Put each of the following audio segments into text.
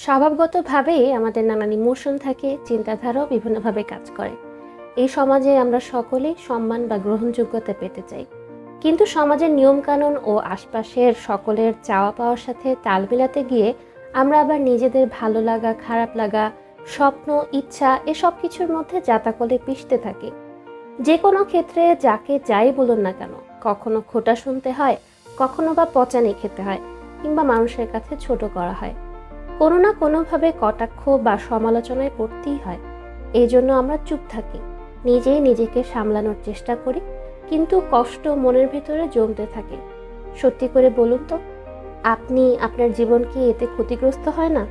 স্বভাবগতভাবেই আমাদের নানান ইমোশন থাকে, চিন্তাধারাও বিভিন্নভাবে কাজ করে। এই সমাজে আমরা সকলেই সম্মান বা গ্রহণযোগ্যতা পেতে চাই, কিন্তু সমাজের নিয়মকানুন ও আশপাশের সকলের চাওয়া পাওয়ার সাথে তাল মেলাতে গিয়ে আমরা আবার নিজেদের ভালো লাগা, খারাপ লাগা, স্বপ্ন, ইচ্ছা এসব কিছুর মধ্যে জাতাকলে পিষতে থাকি। যে কোনো ক্ষেত্রে যাকে যাই বলুন না কেন, কখনো খোঁটা শুনতে হয়, কখনো বা পচানি খেতে হয়, কিংবা মানুষের কাছে ছোট করা হয়। কোনো না কোনোভাবে কটাক্ষ বা সমালোচনায় পড়তেই হয়। এই জন্য আমরা চুপ থাকি, নিজেই নিজেকে সামলানোর চেষ্টা করি, কিন্তু কষ্ট মনের ভেতরে জমতে থাকে। সত্যি করে বলুন তো, আপনি আপনার জীবন কি এতে ক্ষতিগ্রস্ত হয় না?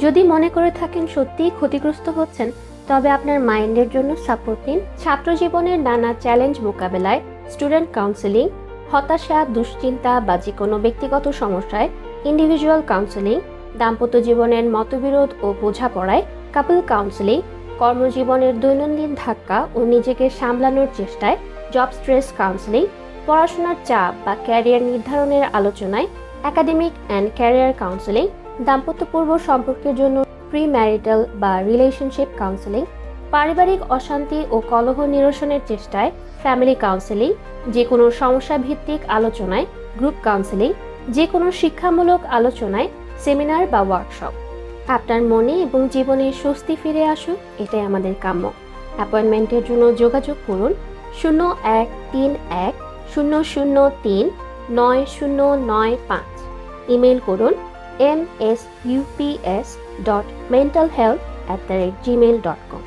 যদি মনে করে থাকেন সত্যিই ক্ষতিগ্রস্ত হচ্ছেন, তবে আপনার মাইন্ডের জন্য সাপোর্ট নিন। ছাত্র জীবনের নানা চ্যালেঞ্জ মোকাবেলায় স্টুডেন্ট কাউন্সেলিং, হতাশা, দুশ্চিন্তা বা যে কোনো ব্যক্তিগত সমস্যায় ইন্ডিভিজুয়াল কাউন্সেলিং, দাম্পত্য জীবনের মতবিরোধ ও বোঝাপড়ায় কাপল কাউন্সেলিং, কর্মজীবনের দৈনন্দিন ধাক্কা ও নিজেকে সামলানোর চেষ্টায় জব স্ট্রেস কাউন্সেলিং, পড়াশোনার চাপ বা ক্যারিয়ার নির্ধারণের আলোচনায় একাডেমিক অ্যান্ড ক্যারিয়ার কাউন্সেলিং, দাম্পত্যপূর্ব সম্পর্কের জন্য প্রি ম্যারিটাল বা রিলেশনশিপ কাউন্সেলিং, পারিবারিক অশান্তি ও কলহ নিরসনের চেষ্টায় ফ্যামিলি কাউন্সেলিং, যে কোনো সমস্যা ভিত্তিক আলোচনায় গ্রুপ কাউন্সেলিং, যে কোনো শিক্ষামূলক আলোচনায় সেমিনার বা ওয়ার্কশপ। আপনার মনে এবং জীবনে স্বস্তি ফিরে আসুক, এটাই আমাদের কাম্য। অ্যাপয়েন্টমেন্টের জন্য যোগাযোগ করুন 0131 003 9095। ইমেল করুন msups.mentalhealth@gmail.com।